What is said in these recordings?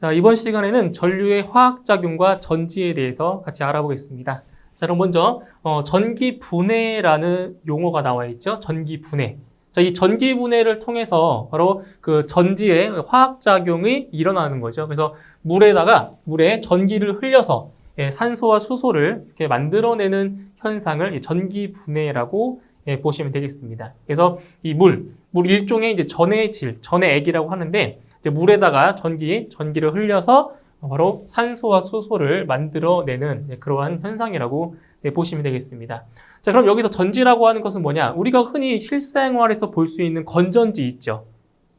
자, 이번 시간에는 전류의 화학작용과 전지에 대해서 같이 알아보겠습니다. 자, 그럼 먼저 전기분해라는 용어가 나와 있죠. 전기분해. 자, 이 전기분해를 통해서 바로 그 전지의 화학작용이 일어나는 거죠. 그래서 물에 전기를 흘려서 산소와 수소를 이렇게 만들어내는 현상을 전기분해라고 보시면 되겠습니다. 그래서 이 물 일종의 이제 전해액이라고 하는데, 이제 물에다가 전기를 흘려서 바로 산소와 수소를 만들어내는 그러한 현상이라고 보시면 되겠습니다. 자, 그럼 여기서 전지라고 하는 것은 뭐냐? 우리가 흔히 실생활에서 볼 수 있는 건전지 있죠.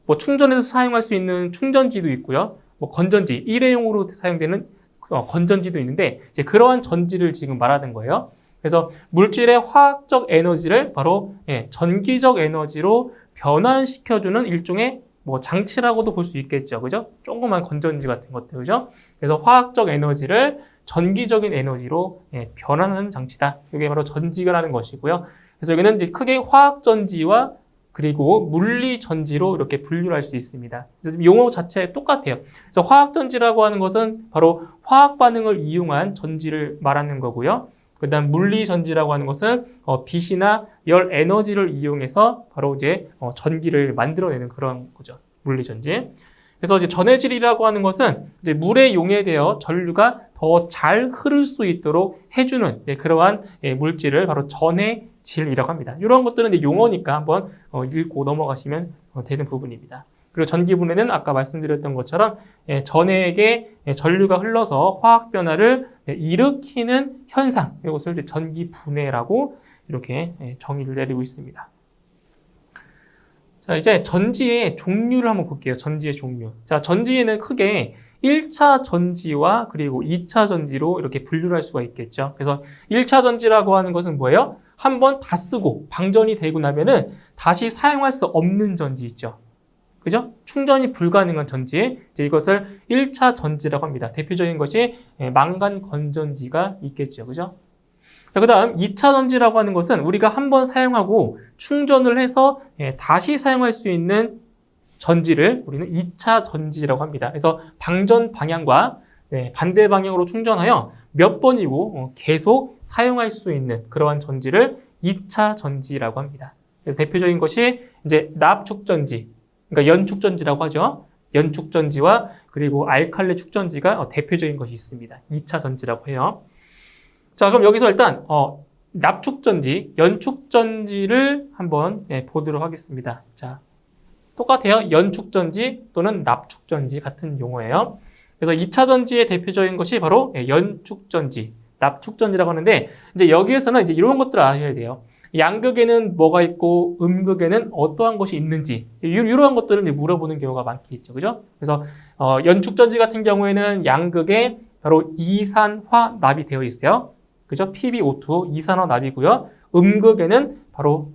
뭐 충전해서 사용할 수 있는 충전지도 있고요. 뭐 건전지, 일회용으로 사용되는 건전지도 있는데, 이제 그러한 전지를 지금 말하는 거예요. 그래서 물질의 화학적 에너지를 바로 전기적 에너지로 변환시켜주는 일종의 뭐 장치라고도 볼 수 있겠죠. 그죠? 조그만 건전지 같은 것들. 그죠? 그래서 화학적 에너지를 전기적인 에너지로 변환하는 장치다. 이게 바로 전지라는 것이고요. 그래서 여기는 이제 크게 화학전지와 그리고 물리전지로 이렇게 분류할 수 있습니다. 그래서 용어 자체 똑같아요. 그래서 화학전지라고 하는 것은 바로 화학 반응을 이용한 전지를 말하는 거고요. 그 다음 물리전지라고 하는 것은 빛이나 열 에너지를 이용해서 바로 이제 전기를 만들어내는 그런 거죠. 물리전지. 그래서 이제 전해질이라고 하는 것은 이제 물에 용해되어 전류가 더 잘 흐를 수 있도록 해주는 그러한 물질을 바로 전해질이라고 합니다. 이런 것들은 이제 용어니까 한번 읽고 넘어가시면 되는 부분입니다. 그리고 전기분해는 아까 말씀드렸던 것처럼 전해액에 전류가 흘러서 화학 변화를 일으키는 현상, 이것을 이제 전기분해라고 이렇게 정의를 내리고 있습니다. 자, 이제 전지의 종류를 한번 볼게요. 전지의 종류. 자, 전지에는 크게 1차 전지와 그리고 2차 전지로 이렇게 분류를 할 수가 있겠죠. 그래서 1차 전지라고 하는 것은 뭐예요? 한번 다 쓰고 방전이 되고 나면은 다시 사용할 수 없는 전지 있죠. 그죠? 충전이 불가능한 전지, 이제 이것을 1차 전지라고 합니다. 대표적인 것이 망간 건전지가 있겠죠. 그죠? 자, 그 다음 2차 전지라고 하는 것은 우리가 한번 사용하고 충전을 해서 다시 사용할 수 있는 전지를 우리는 2차 전지라고 합니다. 그래서 방전 방향과 반대 방향으로 충전하여 몇 번이고 계속 사용할 수 있는 그러한 전지를 2차 전지라고 합니다. 그래서 대표적인 것이 이제 납축전지, 그러니까 연축전지라고 하죠. 연축전지와 그리고 알칼리 축전지가 대표적인 것이 있습니다. 2차 전지라고 해요. 자, 그럼 여기서 일단 납축전지, 연축전지를 한번 보도록 하겠습니다. 자, 똑같아요. 연축전지 또는 납축전지 같은 용어예요. 그래서 2차 전지의 대표적인 것이 바로 연축전지, 납축전지라고 하는데, 이제 여기에서는 이제 이런 것들을 아셔야 돼요. 양극에는 뭐가 있고 음극에는 어떠한 것이 있는지, 이러한 것들을 물어보는 경우가 많겠죠. 그죠? 그래서 연축전지 같은 경우에는 양극에 바로 이산화납이 되어 있어요. 그죠? PbO2 이산화납이고요. 음극에는 바로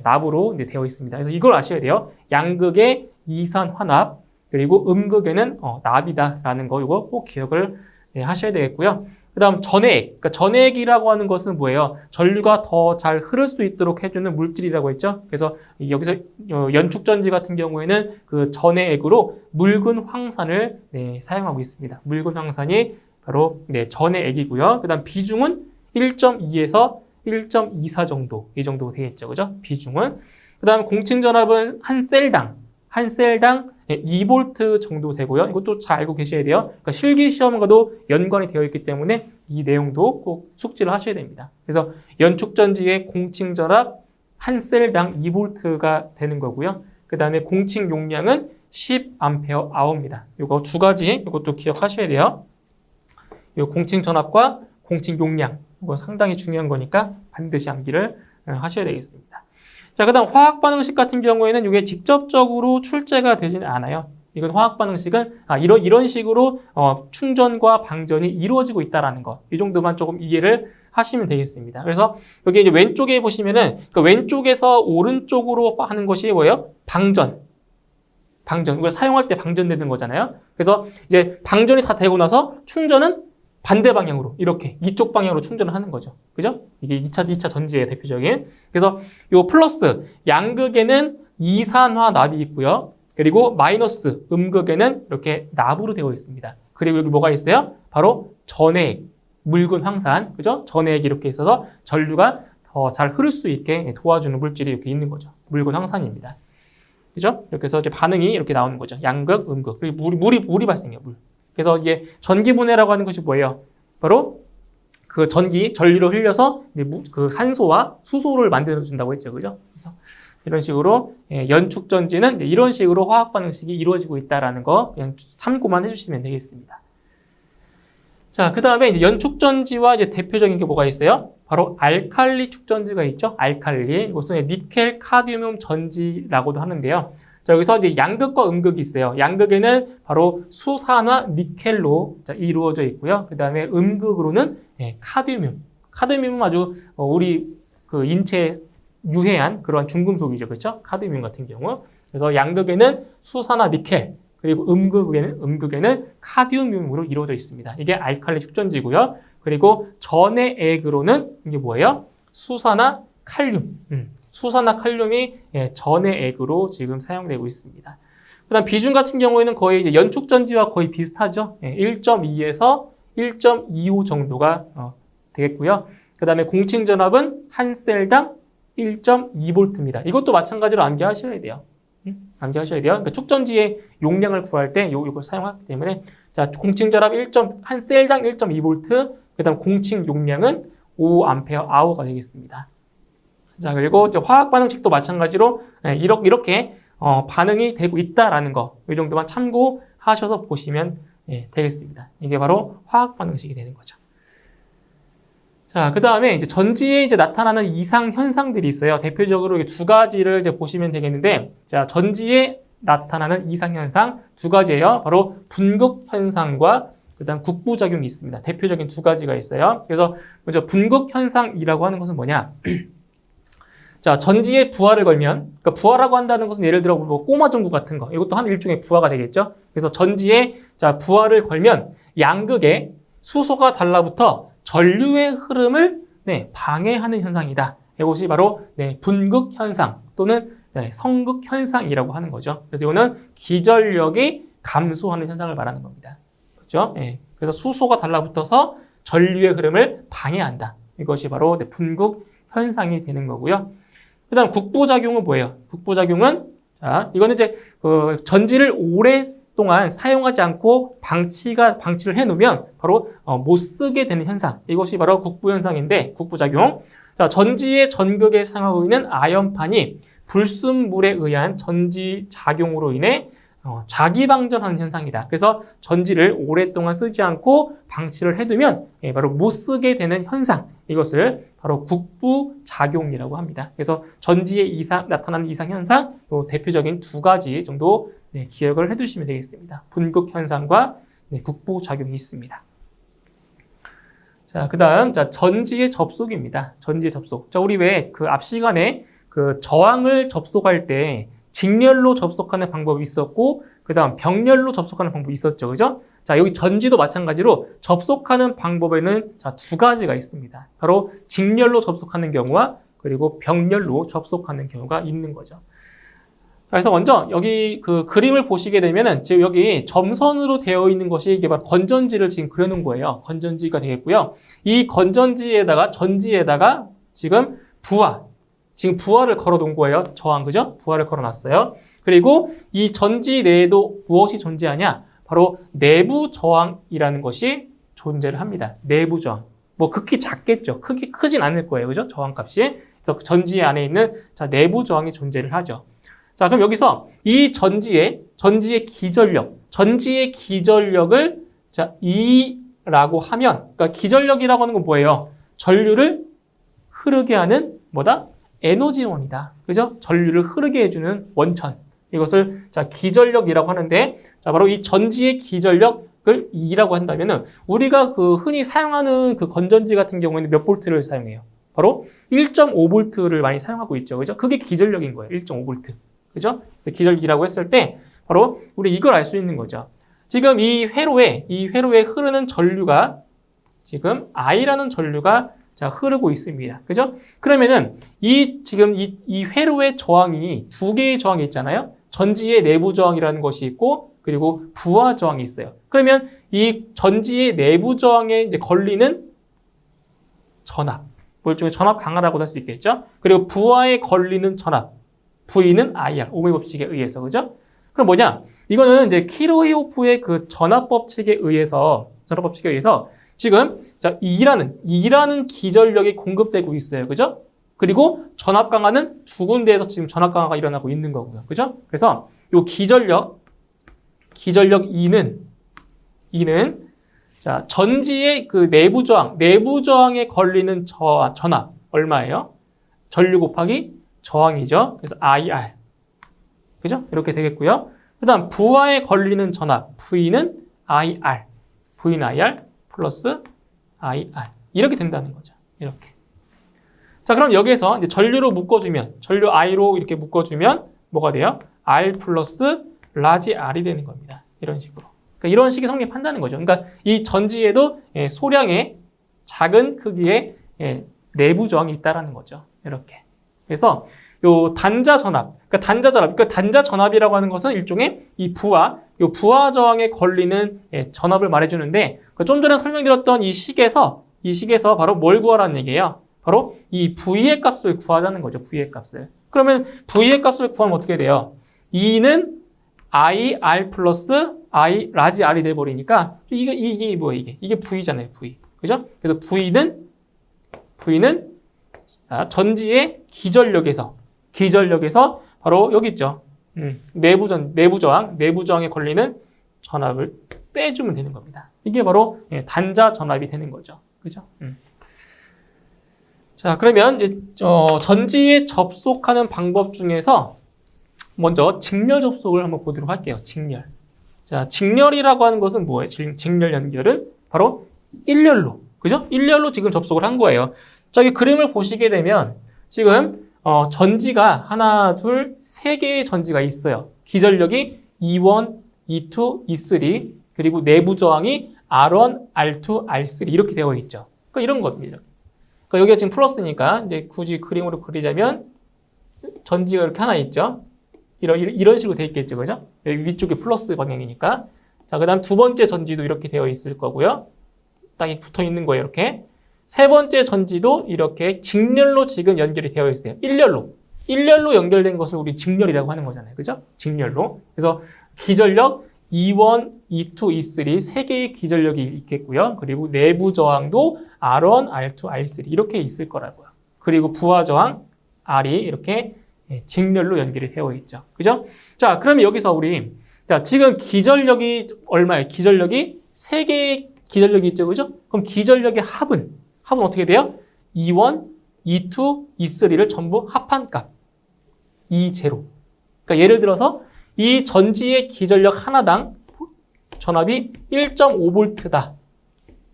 납으로 이제 되어 있습니다. 그래서 이걸 아셔야 돼요. 양극에 이산화납, 그리고 음극에는 납이다라는 거, 이거 꼭 기억을 하셔야 되겠고요. 그 다음 전해액. 그러니까 전해액이라고 하는 것은 뭐예요? 전류가 더 잘 흐를 수 있도록 해주는 물질이라고 했죠. 그래서 여기서 연축전지 같은 경우에는 그 전해액으로 묽은 황산을 사용하고 있습니다. 묽은 황산이 바로 전해액이고요. 그 다음 비중은 1.2에서 1.24 정도, 이 정도 되겠죠. 그죠? 비중은. 그 다음 공칭전압은 한 셀당 2V 정도 되고요. 이것도 잘 알고 계셔야 돼요. 그러니까 실기시험과도 연관이 되어 있기 때문에 이 내용도 꼭 숙지를 하셔야 됩니다. 그래서 연축전지의 공칭전압 한 셀당 2V가 되는 거고요. 그 다음에 공칭 용량은 10A/h입니다. 이거 두 가지, 이것도 기억하셔야 돼요. 이 공칭 전압과 공칭 용량, 이거 상당히 중요한 거니까 반드시 암기를 하셔야 되겠습니다. 자, 그 다음 화학 반응식 같은 경우에는 이게 직접적으로 출제가 되지는 않아요. 이건 화학 반응식은 이런 식으로 충전과 방전이 이루어지고 있다라는 거, 이 정도만 조금 이해를 하시면 되겠습니다. 그래서 여기 이제 왼쪽에 보시면은 그 왼쪽에서 오른쪽으로 하는 것이 뭐예요? 방전. 이걸 사용할 때 방전되는 거잖아요. 그래서 이제 방전이 다 되고 나서 충전은 반대 방향으로 이렇게 이쪽 방향으로 충전을 하는 거죠. 그죠? 이게 2차 전지의 대표적인. 그래서 요 플러스 양극에는 이산화납이 있고요. 그리고 마이너스 음극에는 이렇게 납으로 되어 있습니다. 그리고 여기 뭐가 있어요? 바로 전해액, 묽은 황산, 그죠? 전해액이 이렇게 있어서 전류가 더 잘 흐를 수 있게 도와주는 물질이 이렇게 있는 거죠. 묽은 황산입니다. 그죠? 이렇게 해서 이제 반응이 이렇게 나오는 거죠. 양극, 음극. 그리고 물이 발생해요, 물. 그래서 이게 전기분해라고 하는 것이 뭐예요? 바로 그 전류를 흘려서 그 산소와 수소를 만들어준다고 했죠. 그죠? 그래서 이런 식으로 연축전지는 이런 식으로 화학 반응식이 이루어지고 있다라는 거 그냥 참고만 해주시면 되겠습니다. 자, 그 다음에 이제 연축전지와 이제 대표적인 게 뭐가 있어요? 바로 알칼리 축전지가 있죠. 알칼리. 이것은 니켈 카드뮴 전지라고도 하는데요. 자, 여기서 이제 양극과 음극이 있어요. 양극에는 바로 수산화 니켈로 이루어져 있고요. 그 다음에 음극으로는 카드뮴. 카드뮴은 아주 우리 그 인체에 유해한 그런 중금속이죠. 그렇죠? 카드뮴 같은 경우. 그래서 양극에는 수산화 니켈, 그리고 음극에는 카드뮴으로 이루어져 있습니다. 이게 알칼리 축전지고요. 그리고 전해액으로는 이게 뭐예요? 수산화 칼륨. 수산화 칼륨이 전해액으로 지금 사용되고 있습니다. 그다음 비중 같은 경우에는 거의 이제 연축전지와 거의 비슷하죠. 1.2에서 1.25 정도가 되겠고요. 그 다음에 공칭전압은 한 셀당 1.2V입니다. 이것도 마찬가지로 암기하셔야 돼요. 암기하셔야 돼요. 그러니까 축전지의 용량을 구할 때 이걸 사용하기 때문에 자, 공칭전압 한 셀당 1.2V, 그 다음 공칭 용량은 5A/h가 되겠습니다. 자, 그리고 이제 화학 반응식도 마찬가지로 이렇게 반응이 되고 있다라는 거, 이 정도만 참고하셔서 보시면 되겠습니다. 이게 바로 화학 반응식이 되는 거죠. 자, 그 다음에 이제 전지에 이제 나타나는 이상 현상들이 있어요. 대표적으로 두 가지를 이제 보시면 되겠는데, 자, 전지에 나타나는 이상 현상 두 가지예요. 바로 분극 현상과 그다음 국부작용이 있습니다. 대표적인 두 가지가 있어요. 그래서 먼저 분극 현상이라고 하는 것은 뭐냐? 자, 전지에 부하를 걸면, 그러니까 부하라고 한다는 것은 예를 들어 뭐 꼬마전구 같은 거, 이것도 한 일종의 부하가 되겠죠. 그래서 전지에 자 부하를 걸면 양극에 수소가 달라붙어 전류의 흐름을 방해하는 현상이다. 이것이 바로 분극 현상 또는 성극 현상이라고 하는 거죠. 그래서 이거는 기전력이 감소하는 현상을 말하는 겁니다. 그렇죠? 그래서 수소가 달라붙어서 전류의 흐름을 방해한다. 이것이 바로 분극 현상이 되는 거고요. 그다음 국부작용은 뭐예요? 국부작용은 자, 이거는 이제 전지를 오랫동안 사용하지 않고 방치를 해놓으면 바로 못 쓰게 되는 현상. 이것이 바로 국부현상인데 국부작용. 자, 전지의 전극에 사용하고 있는 아연판이 불순물에 의한 전지 작용으로 인해 자기방전하는 현상이다. 그래서 전지를 오랫동안 쓰지 않고 방치를 해두면 바로 못 쓰게 되는 현상. 이것을 바로 국부작용이라고 합니다. 그래서 전지에 나타나는 이상 현상, 대표적인 두 가지 정도 기억을 해두시면 되겠습니다. 분극 현상과 국부작용이 있습니다. 자, 그 다음, 전지의 접속입니다. 전지의 접속. 자, 우리 왜 그 앞 시간에 그 저항을 접속할 때 직렬로 접속하는 방법이 있었고, 그 다음 병렬로 접속하는 방법이 있었죠. 그죠? 자, 여기 전지도 마찬가지로 접속하는 방법에는 두 가지가 있습니다. 바로 직렬로 접속하는 경우와 그리고 병렬로 접속하는 경우가 있는 거죠. 그래서 먼저 여기 그 그림을 보시게 되면은 지금 여기 점선으로 되어 있는 것이 이게 바로 건전지를 지금 그려놓은 거예요. 건전지가 되겠고요. 이 건전지에다가 전지에다가 지금 지금 부하를 걸어 놓은 거예요. 저항, 그죠? 부하를 걸어 놨어요. 그리고 이 전지 내에도 무엇이 존재하냐? 바로 내부 저항이라는 것이 존재를 합니다. 내부 저항. 뭐 극히 작겠죠. 크진 않을 거예요. 그죠? 저항 값이. 그래서 전지 안에 있는 내부 저항이 존재를 하죠. 자, 그럼 여기서 이 전지의 기전력을 E라고 하면, 그러니까 기전력이라고 하는 건 뭐예요? 전류를 흐르게 하는 에너지원이다. 그죠? 전류를 흐르게 해주는 원천. 이것을 기전력이라고 하는데, 바로 이 전지의 기전력을 E라고 한다면은 우리가 그 흔히 사용하는 그 건전지 같은 경우에는 몇 볼트를 사용해요? 바로 1.5V를 많이 사용하고 있죠. 그죠? 그게 기전력인 거예요. 1.5V. 그죠? 그래서 기전력이라고 했을 때 바로 우리 이걸 알 수 있는 거죠. 지금 이 회로에 흐르는 전류가 지금 I라는 전류가 흐르고 있습니다. 그죠? 그러면은 지금 이 회로의 저항이 두 개의 저항이 있잖아요. 전지의 내부 저항이라는 것이 있고 그리고 부하 저항이 있어요. 그러면 이 전지의 내부 저항에 이제 걸리는 전압, 뭐 일종의 전압 강하라고 할 수 있겠죠. 그리고 부하에 걸리는 전압, V는 IR, 오음의 법칙에 의해서, 그죠? 그럼 뭐냐? 이거는 이제 키르호프의 그 전압 법칙에 의해서 지금 자 E라는 기전력이 공급되고 있어요, 그죠? 그리고 전압 강화는 두 군데에서 지금 전압 강화가 일어나고 있는 거고요, 그죠? 그래서 이 기전력 E는 자 전지의 그 내부 저항에 걸리는 전압 얼마예요? 전류 곱하기 저항이죠. 그래서 IR, 그죠? 이렇게 되겠고요. 그다음 부하에 걸리는 전압 V는 IR 플러스 IR 이렇게 된다는 거죠. 이렇게. 자, 그럼 여기에서 이제 전류 I로 이렇게 묶어주면 뭐가 돼요? R 플러스 라지 R이 되는 겁니다. 이런 식으로. 그러니까 이런 식이 성립한다는 거죠. 그러니까 이 전지에도 소량의 작은 크기의 내부 저항이 있다라는 거죠. 이렇게. 그래서 요 단자 전압이라고 하는 것은 일종의 이 부하 저항에 걸리는 전압을 말해주는데 좀 전에 설명드렸던 이 식에서 바로 뭘 구하라는 얘기예요? 바로 이 V의 값을 구하자는 거죠. V의 값을. 그러면 V의 값을 구하면 어떻게 돼요? E는 IR 플러스 I 라지 R이 돼버리니까 이게 뭐예요? 이게 V잖아요. V. 그죠? 그래서 V는 전지의 기전력에서 바로 여기 있죠. 내부 저항에 걸리는 전압을 빼주면 되는 겁니다. 이게 바로 단자 전압이 되는 거죠. 그죠? 자, 그러면 이제 전지에 접속하는 방법 중에서 먼저 직렬 접속을 한번 보도록 할게요. 직렬. 자, 직렬이라고 하는 것은 뭐예요? 직렬 연결은 바로 일렬로. 그죠? 일렬로 지금 접속을 한 거예요. 자, 여기 그림을 보시게 되면 지금 전지가 하나, 둘, 세 개의 전지가 있어요. 기전력이 E1, E2, E3 그리고 내부 저항이 R1, R2, R3 이렇게 되어 있죠. 그러니까 이런 겁니다. 그러니까 여기가 지금 플러스니까 이제 굳이 그림으로 그리자면 전지가 이렇게 하나 있죠. 이런 식으로 되어 있겠죠, 그죠? 여기 위쪽이 플러스 방향이니까. 자, 그다음 두 번째 전지도 이렇게 되어 있을 거고요. 딱 붙어 있는 거예요, 이렇게. 세 번째 전지도 이렇게 직렬로 지금 연결이 되어 있어요. 일렬로 연결된 것을 우리 직렬이라고 하는 거잖아요. 그죠? 직렬로. 그래서 기전력 E1, E2, E3 세 개의 기전력이 있겠고요. 그리고 내부 저항도 R1, R2, R3 이렇게 있을 거라고요. 그리고 부하 저항 R이 이렇게 직렬로 연결이 되어 있죠. 그죠? 자, 그러면 여기서 우리 지금 기전력이 얼마예요? 기전력이 세 개의 기전력이 있죠. 그죠? 그럼 기전력의 합은 어떻게 돼요? E1, E2, E3를 전부 합한 값. E0. 그러니까 예를 들어서 이 전지의 기전력 하나당 전압이 1.5V다.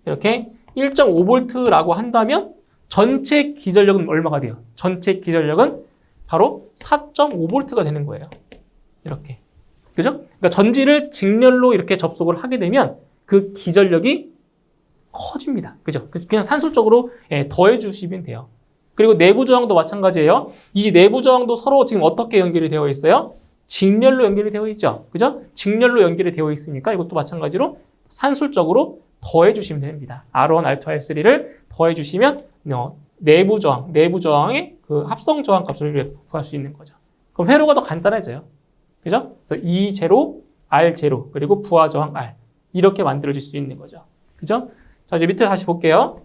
이렇게 1.5V라고 한다면 전체 기전력은 얼마가 돼요? 전체 기전력은 바로 4.5V가 되는 거예요. 이렇게. 그죠? 그러니까 전지를 직렬로 이렇게 접속을 하게 되면 그 기전력이 커집니다. 그죠? 그냥 산술적으로 더해 주시면 돼요. 그리고 내부 저항도 마찬가지예요. 이 내부 저항도 서로 지금 어떻게 연결이 되어 있어요? 직렬로 연결이 되어 있죠. 그죠? 직렬로 연결이 되어 있으니까 이것도 마찬가지로 산술적으로 더해 주시면 됩니다. R1, R2, R3를 더해 주시면 내부 저항의 그 합성 저항 값을 구할 수 있는 거죠. 그럼 회로가 더 간단해져요. 그죠? 그래서 E0, R0, 그리고 부하 저항 R. 이렇게 만들어질 수 있는 거죠. 그죠? 자, 이제 밑에 다시 볼게요.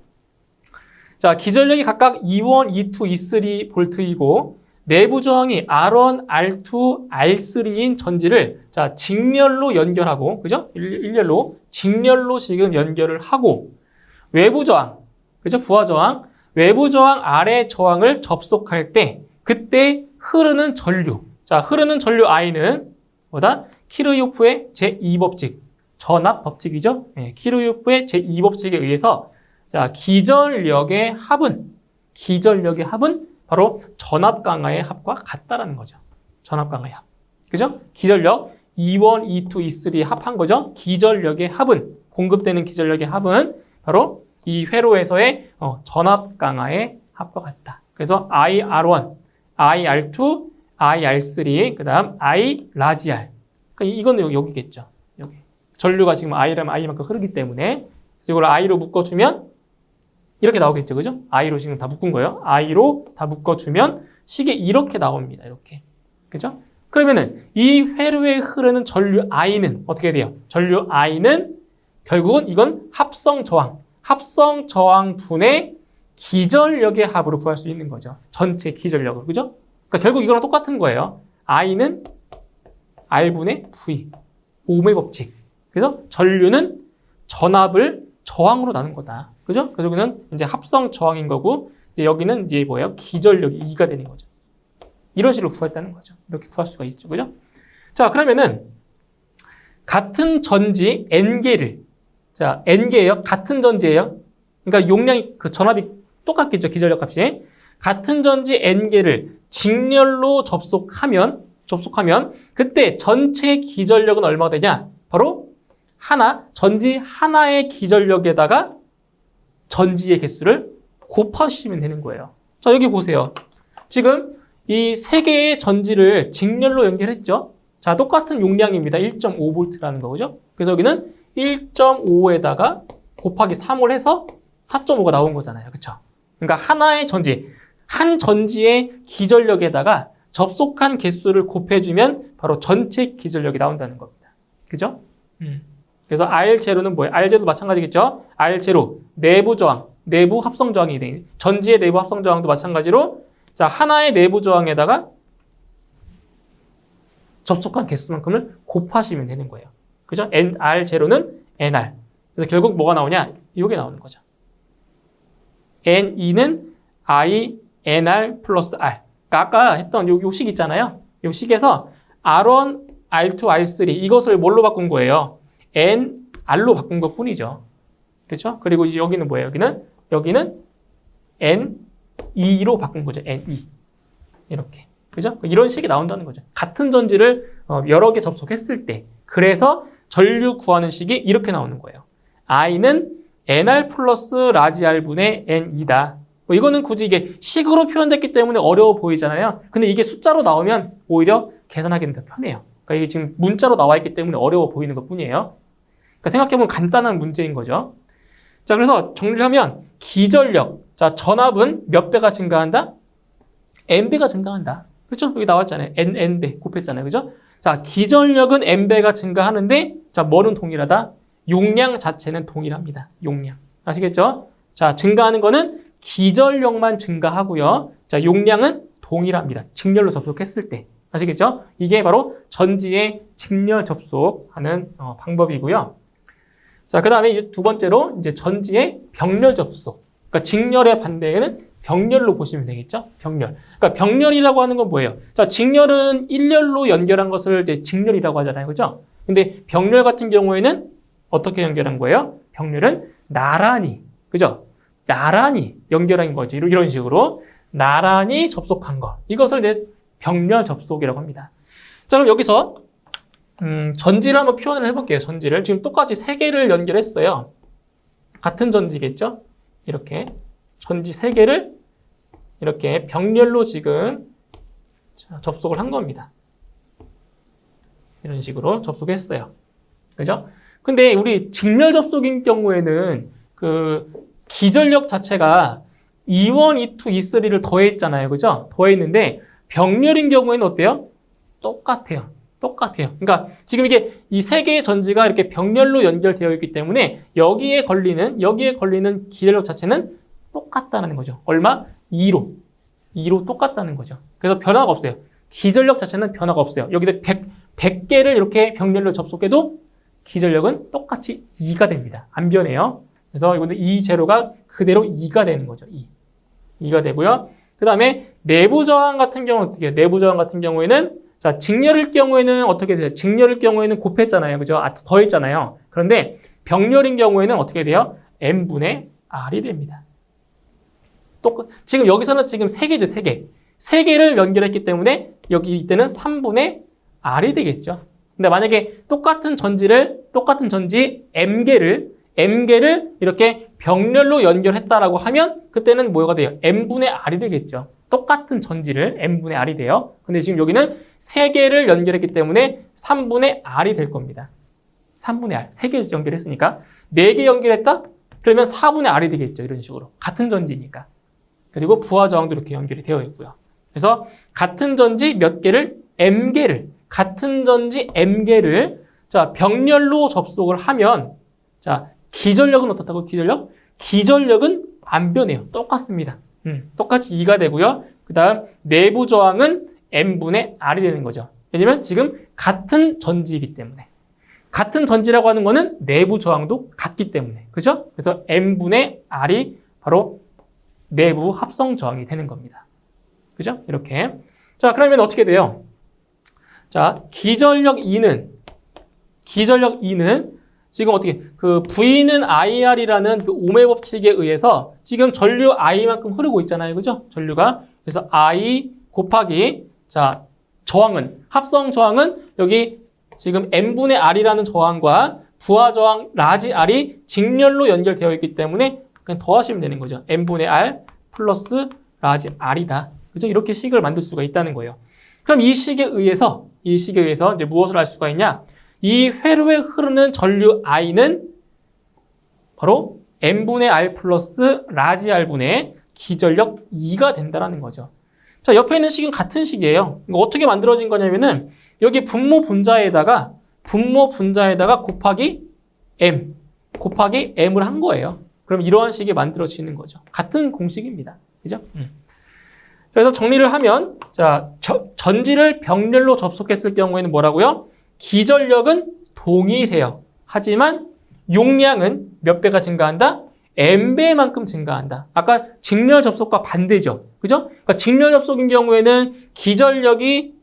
자, 기전력이 각각 E1, E2, E3 볼트이고 내부 저항이 R1, R2, R3인 전지를 자, 직렬로 연결하고, 그죠? 일렬로 직렬로 지금 연결을 하고 외부 저항, 그죠? 부하 저항, 외부 저항 R의 저항을 접속할 때 그때 흐르는 전류. 자, 흐르는 전류 I는 뭐다? 키르호프의 제2법칙. 전압 법칙이죠. 키르호프의 제2법칙에 의해서 자, 기전력의 합은 바로 전압 강화의 합과 같다라는 거죠. 전압 강화의 합. 그죠? 기전력 E1, E2, E3 합한 거죠. 기전력의 합은 공급되는 기전력의 합은 바로 이 회로에서의 전압 강화의 합과 같다. 그래서 IR1, IR2, IR3, 그 다음 I 라지 R. 그러니까 이거는 여기겠죠. 여기. 전류가 지금 I라면 I만큼 흐르기 때문에. 그래서 이걸 I로 묶어주면 이렇게 나오겠죠. 그죠? I로 지금 다 묶은 거예요. I로 다 묶어주면 식이 이렇게 나옵니다. 이렇게. 그죠? 그러면은 이 회로에 흐르는 전류 I는 어떻게 돼요? 전류 I는 결국은 이건 합성 저항분의 기전력의 합으로 구할 수 있는 거죠. 전체 기전력을. 그죠? 그러니까 결국 이거랑 똑같은 거예요. I는 R분의 V. 오음의 법칙. 그래서 전류는 전압을 저항으로 나눈 거다. 그죠? 그래서 여기는 이제 합성 저항인 거고, 이제 여기는 이제 뭐예요? 기전력이 2가 되는 거죠. 이런 식으로 구했다는 거죠. 이렇게 구할 수가 있죠. 그죠? 자, 그러면은 같은 전지 N개를, 자, N개예요. 같은 전지예요. 그러니까 용량이, 그 전압이 똑같겠죠. 기전력 값이. 같은 전지 N개를 직렬로 접속하면 그때 전체 기전력은 얼마가 되냐? 바로 전지 하나의 기전력에다가 전지의 개수를 곱하시면 되는 거예요. 자, 여기 보세요. 지금 이 세 개의 전지를 직렬로 연결했죠. 자, 똑같은 용량입니다. 1.5V라는 거죠. 그래서 여기는 1.5에다가 곱하기 3을 해서 4.5가 나온 거잖아요. 그렇죠? 그러니까 하나의 전지, 한 전지의 기전력에다가 접속한 개수를 곱해주면 바로 전체 기전력이 나온다는 겁니다. 그죠? 그래서 R0는 뭐예요? R0도 마찬가지겠죠? R0, 내부 저항, 내부 합성 저항이 돼. 전지의 내부 합성 저항도 마찬가지로 자, 하나의 내부 저항에다가 접속한 개수만큼을 곱하시면 되는 거예요. 그죠? R0는 NR. 그래서 결국 뭐가 나오냐? 이게 나오는 거죠. N2는 I, NR 플러스 R. 그러니까 아까 했던 요 식 있잖아요. 요 식에서 R1, R2, R3 이것을 뭘로 바꾼 거예요? NR로 바꾼 것 뿐이죠. 그렇죠? 그리고 이제 여기는 뭐예요? 여기는 N2로 바꾼 거죠. N2. 이렇게. 그죠? 이런 식이 나온다는 거죠. 같은 전지를 여러 개 접속했을 때. 그래서 전류 구하는 식이 이렇게 나오는 거예요. I는 NR 플러스 라지 R분의 N2다. 이거는 굳이 이게 식으로 표현됐기 때문에 어려워 보이잖아요. 근데 이게 숫자로 나오면 오히려 계산하기는 더 편해요. 그러니까 이게 지금 문자로 나와 있기 때문에 어려워 보이는 것 뿐이에요. 그러니까 생각해보면 간단한 문제인 거죠. 자, 그래서 정리를 하면 기전력. 자, 전압은 몇 배가 증가한다? N배가 증가한다. 그렇죠? 여기 나왔잖아요. N배 곱했잖아요. 그죠? 자, 기전력은 N배가 증가하는데 자, 뭐는 동일하다? 용량 자체는 동일합니다. 용량. 아시겠죠? 자, 증가하는 거는 기전력만 증가하고요. 자, 용량은 동일합니다. 직렬로 접속했을 때. 아시겠죠? 이게 바로 전지의 직렬 접속하는 방법이고요. 자, 그 다음에 두 번째로 이제 전지의 병렬 접속. 그러니까 직렬의 반대에는 병렬로 보시면 되겠죠? 병렬. 그러니까 병렬이라고 하는 건 뭐예요? 자, 직렬은 일렬로 연결한 것을 이제 직렬이라고 하잖아요. 그죠? 근데 병렬 같은 경우에는 어떻게 연결한 거예요? 병렬은 나란히. 그죠? 나란히 연결한 거지. 이런 식으로 나란히 접속한 거. 이것을 이제 병렬 접속이라고 합니다. 자, 그럼 여기서 전지를 한번 표현을 해볼게요. 전지를. 지금 똑같이 세 개를 연결했어요. 같은 전지겠죠? 이렇게 전지 세 개를 이렇게 병렬로 지금 접속을 한 겁니다. 이런 식으로 접속했어요. 그죠? 근데 우리 직렬 접속인 경우에는 그 기전력 자체가 E1, E2, E3를 더했잖아요. 그죠? 더했는데 병렬인 경우에는 어때요? 똑같아요. 그러니까 지금 이게 이 세 개의 전지가 이렇게 병렬로 연결되어 있기 때문에 여기에 걸리는 기전력 자체는 똑같다는 거죠. 얼마? 2로 똑같다는 거죠. 그래서 변화가 없어요. 기전력 자체는 변화가 없어요. 여기다 100개를 이렇게 병렬로 접속해도 기전력은 똑같이 2가 됩니다. 안 변해요. 그래서 이거는 E0가 그대로 2가 되는 거죠. 2가 되고요. 그 다음에 내부 저항 같은 경우는 어떻게 해요? 내부 저항 같은 경우에는 자, 직렬일 경우에는 어떻게 돼요? 직렬일 경우에는 곱했잖아요. 그죠? 더했잖아요. 그런데 병렬인 경우에는 어떻게 돼요? N분의 R이 됩니다. 지금 여기서는 지금 3개죠, 3개. 3개를 연결했기 때문에 여기 이때는 3분의 R이 되겠죠. 근데 만약에 똑같은 전지 M개를 이렇게 병렬로 연결했다라고 하면 그때는 뭐가 돼요? N분의 R이 되겠죠. 똑같은 전지를 n분의 r이 돼요. 근데 지금 여기는 3개를 연결했기 때문에 3분의 r이 될 겁니다. 3분의 r. 3개 연결했으니까 4개 연결했다? 그러면 4분의 r이 되겠죠. 이런 식으로. 같은 전지니까. 그리고 부하 저항도 이렇게 연결이 되어 있고요. 그래서 같은 전지 몇 개를 m개를 같은 전지 m개를 자, 병렬로 접속을 하면 자, 기전력은 어떻다고? 기전력은 안 변해요. 똑같습니다. 똑같이 2가 되고요. 그 다음 내부 저항은 n분의 r이 되는 거죠. 왜냐면 지금 같은 전지이기 때문에. 같은 전지라고 하는 거는 내부 저항도 같기 때문에. 그죠? 그래서 n분의 r이 바로 내부 합성 저항이 되는 겁니다. 그죠? 이렇게. 자, 그러면 어떻게 돼요? 자, 기전력 E는 지금 어떻게 그 V는 IR이라는 그 오음의 법칙에 의해서 지금 전류 I만큼 흐르고 있잖아요. 그죠? 전류가. 그래서 I 곱하기 자, 저항은 합성 저항은 여기 지금 n분의 r이라는 저항과 부하 저항 라지 r이 직렬로 연결되어 있기 때문에 그냥 더하시면 되는 거죠. n분의 r 플러스 라지 r이다. 그죠? 이렇게 식을 만들 수가 있다는 거예요. 그럼 이 식에 의해서 이제 무엇을 알 수가 있냐? 이 회로에 흐르는 전류 I는 바로 n분의 r 플러스 라지 r분의 기전력 2가 된다는 거죠. 자, 옆에 있는 식은 같은 식이에요. 이거 어떻게 만들어진 거냐면은 여기 분모 분자에다가 곱하기 m을 한 거예요. 그럼 이러한 식이 만들어지는 거죠. 같은 공식입니다. 그죠? 그래서 정리를 하면 자, 전지를 병렬로 접속했을 경우에는 뭐라고요? 기전력은 동일해요. 하지만 용량은 몇 배가 증가한다? n배만큼 증가한다. 아까 직렬 접속과 반대죠. 그죠? 그러니까 직렬 접속인 경우에는 기전력이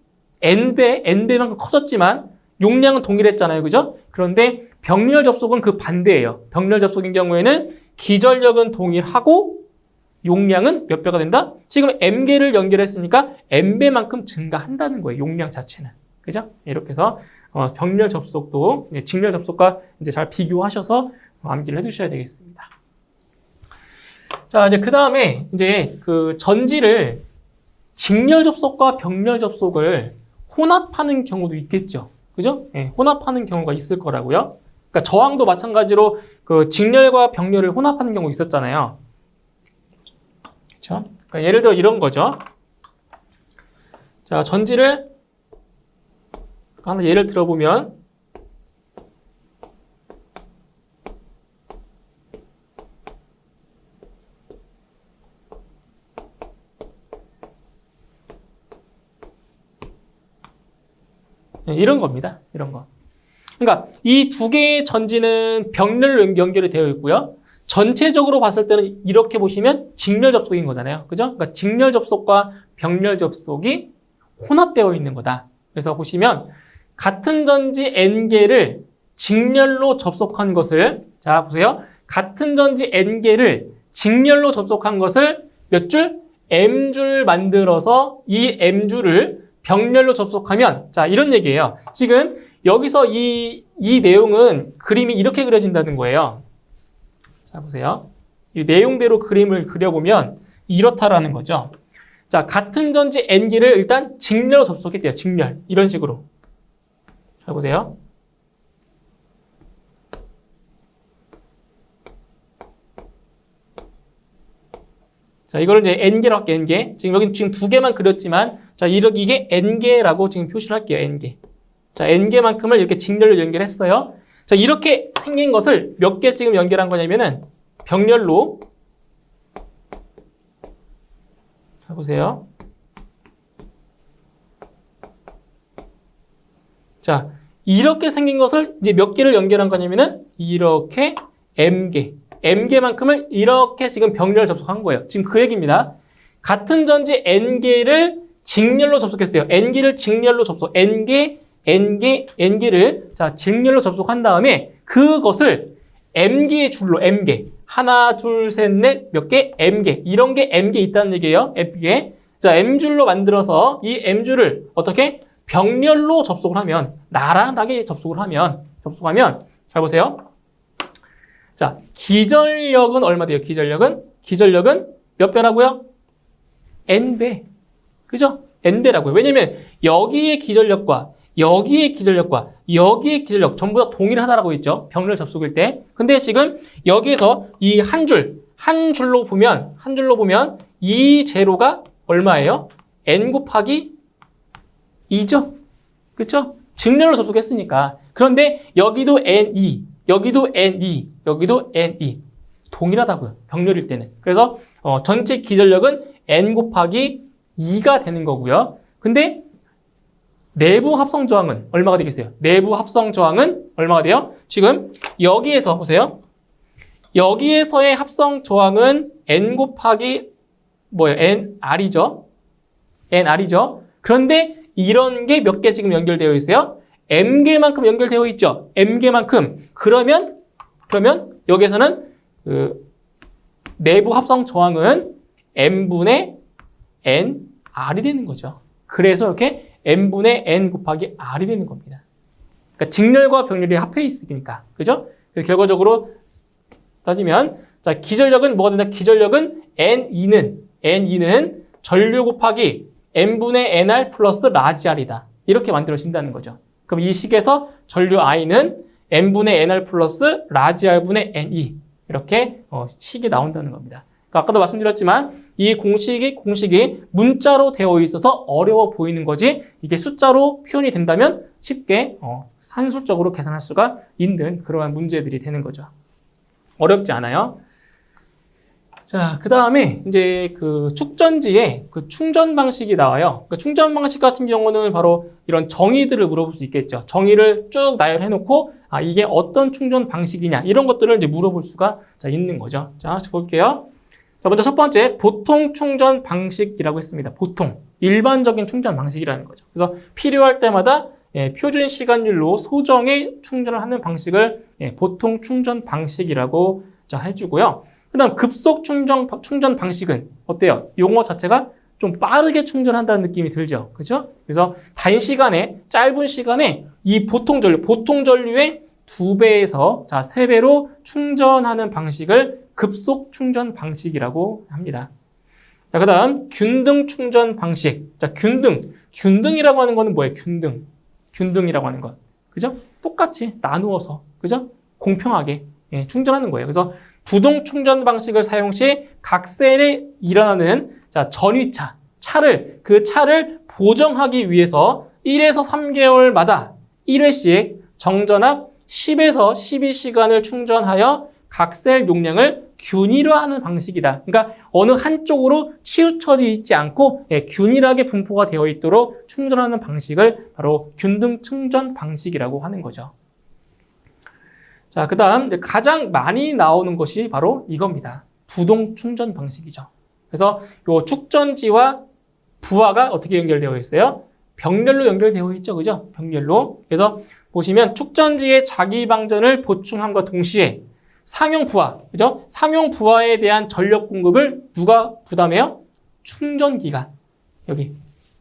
n배만큼 커졌지만 용량은 동일했잖아요. 그죠? 그런데 병렬 접속은 그 반대예요. 병렬 접속인 경우에는 기전력은 동일하고 용량은 몇 배가 된다? 지금 m개를 연결했으니까 n배만큼 증가한다는 거예요. 용량 자체는. 그죠? 이렇게 해서 병렬 접속도 직렬 접속과 이제 잘 비교하셔서 암기를 해두셔야 되겠습니다. 자, 이제 그 다음에 이제 그 전지를 직렬 접속과 병렬 접속을 혼합하는 경우도 있겠죠. 그죠? 예, 혼합하는 경우가 있을 거라고요. 그러니까 저항도 마찬가지로 그 직렬과 병렬을 혼합하는 경우 있었잖아요. 그렇죠? 그러니까 예를 들어 이런 거죠. 자, 전지를 하나 예를 들어보면 이런 겁니다. 이런 거. 그러니까 이 두 개의 전지는 병렬로 연결이 되어 있고요. 전체적으로 봤을 때는 이렇게 보시면 직렬 접속인 거잖아요. 그죠? 그러니까 직렬 접속과 병렬 접속이 혼합되어 있는 거다. 그래서 보시면 같은 전지 n개를 직렬로 접속한 것을 자 보세요. 같은 전지 n개를 직렬로 접속한 것을 몇 줄? m줄 만들어서 이 m줄을 병렬로 접속하면 자 이런 얘기예요. 지금 여기서 이 내용은 그림이 이렇게 그려진다는 거예요. 자 보세요. 이 내용대로 그림을 그려보면 이렇다라는 거죠. 자 같은 전지 n개를 일단 직렬로 접속했대요. 직렬 이런 식으로. 자 보세요. 자 이거를 이제 n개로 할게요. n개. 지금 여기 지금 두 개만 그렸지만 자 이게 n개라고 지금 표시를 할게요. n개. 자 n개만큼을 이렇게 직렬로 연결했어요. 자 이렇게 생긴 것을 몇 개 지금 연결한 거냐면은 병렬로 자 보세요. 자 이렇게 생긴 것을 이제 몇 개를 연결한 거냐면은 이렇게 m개만큼을 이렇게 지금 병렬 접속한 거예요. 지금 그 얘기입니다. 같은 전지 n개를 직렬로 접속했어요. n개를 직렬로 접속, n개를 자 직렬로 접속한 다음에 그것을 m개의 줄로 m개 하나, 둘, 셋, 넷 몇 개? m개 이런 게 m개 있다는 얘기예요. m개 자 m줄로 만들어서 이 m줄을 어떻게? 병렬로 접속을 하면 나란하게 접속하면 잘 보세요. 자 기전력은 얼마 돼요? 기전력은 몇 배라고요? n배. 그죠? n배라고요. 왜냐면 여기의 기전력과 여기의 기전력과 여기의 기전력 전부 다 동일하다라고 했죠. 병렬 접속일 때. 근데 지금 여기에서 이 한 줄로 보면 이 제로가 얼마예요? n 곱하기 2죠. 그렇죠? 직렬로 접속했으니까. 그런데 여기도 n2, 여기도 n2, 여기도 n2. 동일하다고요. 병렬일 때는. 그래서 전체 기전력은 n 곱하기 2가 되는 거고요. 근데 내부 합성 저항은 얼마가 되겠어요? 내부 합성 저항은 얼마가 돼요? 지금 여기에서 보세요. 여기에서의 합성 저항은 n 곱하기 뭐예요? nr이죠. nr이죠. 그런데 이런 게 몇 개 지금 연결되어 있어요? m개만큼 연결되어 있죠. m개만큼. 그러면 여기에서는 내부 합성 저항은 m분의 nr이 되는 거죠. 그래서 이렇게 n분의 n 곱하기 r이 되는 겁니다. 그러니까 직렬과 병렬이 합해 있으니까. 그죠? 결과적으로 따지면 자, 기전력은 뭐가 된다? 기전력은 N2는 전류 곱하기 n분의 nr 플러스 라지 r이다. 이렇게 만들어진다는 거죠. 그럼 이 식에서 전류 I는 n분의 nr 플러스 라지 r분의 n2 이렇게 식이 나온다는 겁니다. 그러니까 아까도 말씀드렸지만 이 공식이 문자로 되어 있어서 어려워 보이는 거지 이게 숫자로 표현이 된다면 쉽게 산술적으로 계산할 수가 있는 그러한 문제들이 되는 거죠. 어렵지 않아요. 자, 그 다음에 이제 그 축전지에 그 충전 방식이 나와요. 그 충전 방식 같은 경우는 바로 이런 정의들을 물어볼 수 있겠죠. 정의를 쭉 나열해 놓고 이게 어떤 충전 방식이냐 이런 것들을 이제 물어볼 수가 있는 거죠. 자, 하나씩 볼게요. 자, 먼저 첫 번째 보통 충전 방식이라고 했습니다. 보통 일반적인 충전 방식이라는 거죠. 그래서 필요할 때마다 표준 시간율로 소정의 충전을 하는 방식을 보통 충전 방식이라고 해주고요. 그 다음 급속 충전 방식은 어때요? 용어 자체가 좀 빠르게 충전한다는 느낌이 들죠. 그죠? 그래서 짧은 시간에 이 보통 전류의 2배에서 3배로 충전하는 방식을 급속 충전 방식이라고 합니다. 자, 그 다음 균등 충전 방식. 자, 균등이라고 하는 거는 뭐예요? 균등이라고 하는 것. 그죠? 똑같이 나누어서, 그죠? 공평하게 충전하는 거예요. 그래서 부동 충전 방식을 사용 시 각 셀에 일어나는 그 차를 보정하기 위해서 1에서 3개월마다 1회씩 정전압 10에서 12시간을 충전하여 각 셀 용량을 균일화하는 방식이다. 그러니까 어느 한쪽으로 치우쳐져 있지 않고 균일하게 분포가 되어 있도록 충전하는 방식을 바로 균등 충전 방식이라고 하는 거죠. 자, 그 다음 가장 많이 나오는 것이 바로 이겁니다. 부동 충전 방식이죠. 그래서 요 축전지와 부하가 어떻게 연결되어 있어요? 병렬로 연결되어 있죠. 그죠? 병렬로. 그래서 보시면 축전지의 자기 방전을 보충함과 동시에 상용 부하, 그죠? 상용 부하에 대한 전력 공급을 누가 부담해요? 충전기가. 여기.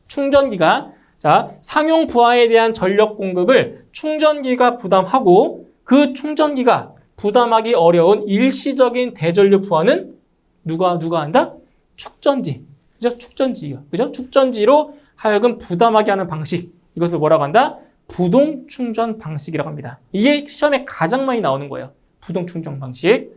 충전기가. 자, 상용 부하에 대한 전력 공급을 충전기가 부담하고 그 충전기가 부담하기 어려운 일시적인 대전류 부하는 누가 한다? 축전지. 그죠? 축전지요. 그죠? 축전지로 하여금 부담하게 하는 방식. 이것을 뭐라고 한다? 부동 충전 방식이라고 합니다. 이게 시험에 가장 많이 나오는 거예요. 부동 충전 방식.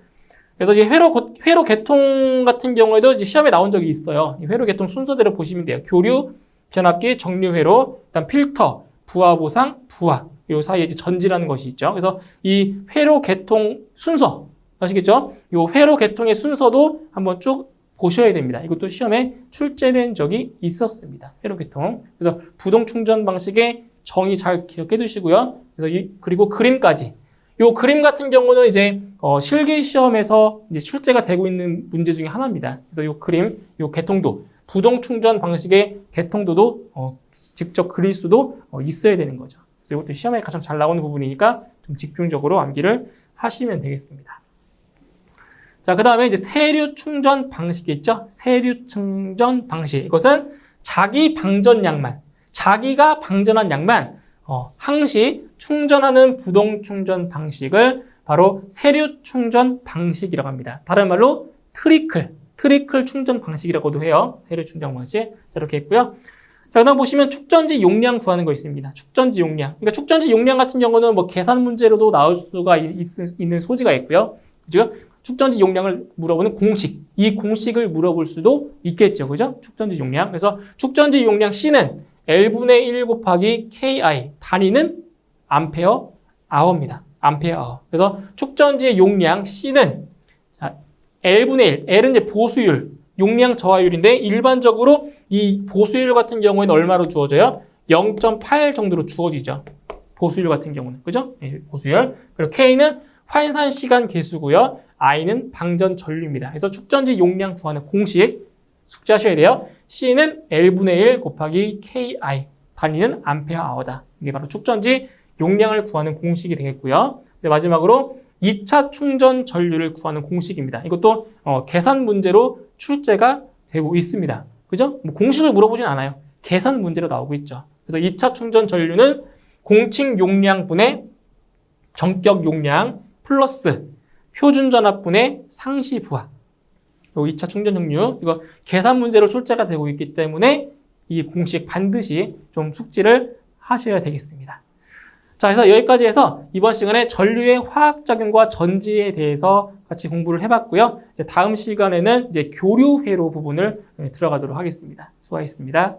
그래서 이제 회로 개통 같은 경우에도 이제 시험에 나온 적이 있어요. 이 회로 개통 순서대로 보시면 돼요. 교류, 변압기, 정류 회로, 그다음 필터, 부하 보상, 부하. 요 사이에 이제 전지라는 것이 있죠. 그래서 이 회로 개통 순서 아시겠죠? 요 회로 개통의 순서도 한번 쭉 보셔야 됩니다. 이것도 시험에 출제된 적이 있었습니다. 회로 개통. 그래서 부동 충전 방식의 정의 잘 기억해 두시고요. 그래서 그리고 그림까지. 요 그림 같은 경우는 이제 실기 시험에서 이제 출제가 되고 있는 문제 중에 하나입니다. 그래서 요 그림, 요 개통도, 부동 충전 방식의 개통도도 직접 그릴 수도 있어야 되는 거죠. 그래서 이것도 시험에 가장 잘 나오는 부분이니까 좀 집중적으로 암기를 하시면 되겠습니다. 자, 그 다음에 이제 세류 충전 방식이 있죠. 세류 충전 방식. 이것은 자기가 방전한 양만 항시 충전하는 부동 충전 방식을 바로 세류 충전 방식이라고 합니다. 다른 말로 트리클 트리클 충전 방식이라고도 해요. 세례 충전 방식. 자, 이렇게 있고요. 자, 그다음 보시면 축전지 용량 구하는 거 있습니다. 축전지 용량. 그러니까 축전지 용량 같은 경우는 뭐 계산 문제로도 나올 수가 있는 소지가 있고요. 그죠? 축전지 용량을 물어보는 공식. 이 공식을 물어볼 수도 있겠죠. 그죠? 축전지 용량. 그래서 축전지 용량 C는 L분의 1 곱하기 KI. 단위는 암페어 아워입니다. 암페어 아워. 그래서 축전지의 용량 C는 L분의 1. L은 이제 보수율, 용량 저하율인데 일반적으로 이 보수율 같은 경우에는 얼마로 주어져요? 0.8 정도로 주어지죠. 보수율 같은 경우는. 그죠? 네, 보수율. 그리고 K는 환산 시간 개수고요. I는 방전 전류입니다. 그래서 축전지 용량 구하는 공식 숙지하셔야 돼요. C는 L분의 1 곱하기 KI. 단위는 암페어 아워다. 이게 바로 축전지 용량을 구하는 공식이 되겠고요. 네, 마지막으로 2차 충전 전류를 구하는 공식입니다. 이것도 계산 문제로 출제가 되고 있습니다. 그죠? 뭐 공식을 물어보진 않아요. 계산 문제로 나오고 있죠. 그래서 2차 충전 전류는 공칭 용량분의 전격 용량 플러스 표준 전압분의 상시 부하. 요 2차 충전 전류 이거 계산 문제로 출제가 되고 있기 때문에 이 공식 반드시 좀 숙지를 하셔야 되겠습니다. 자, 그래서 여기까지 해서 이번 시간에 전류의 화학작용과 전지에 대해서 같이 공부를 해봤고요. 이제 다음 시간에는 이제 교류회로 부분을 들어가도록 하겠습니다. 수고하셨습니다.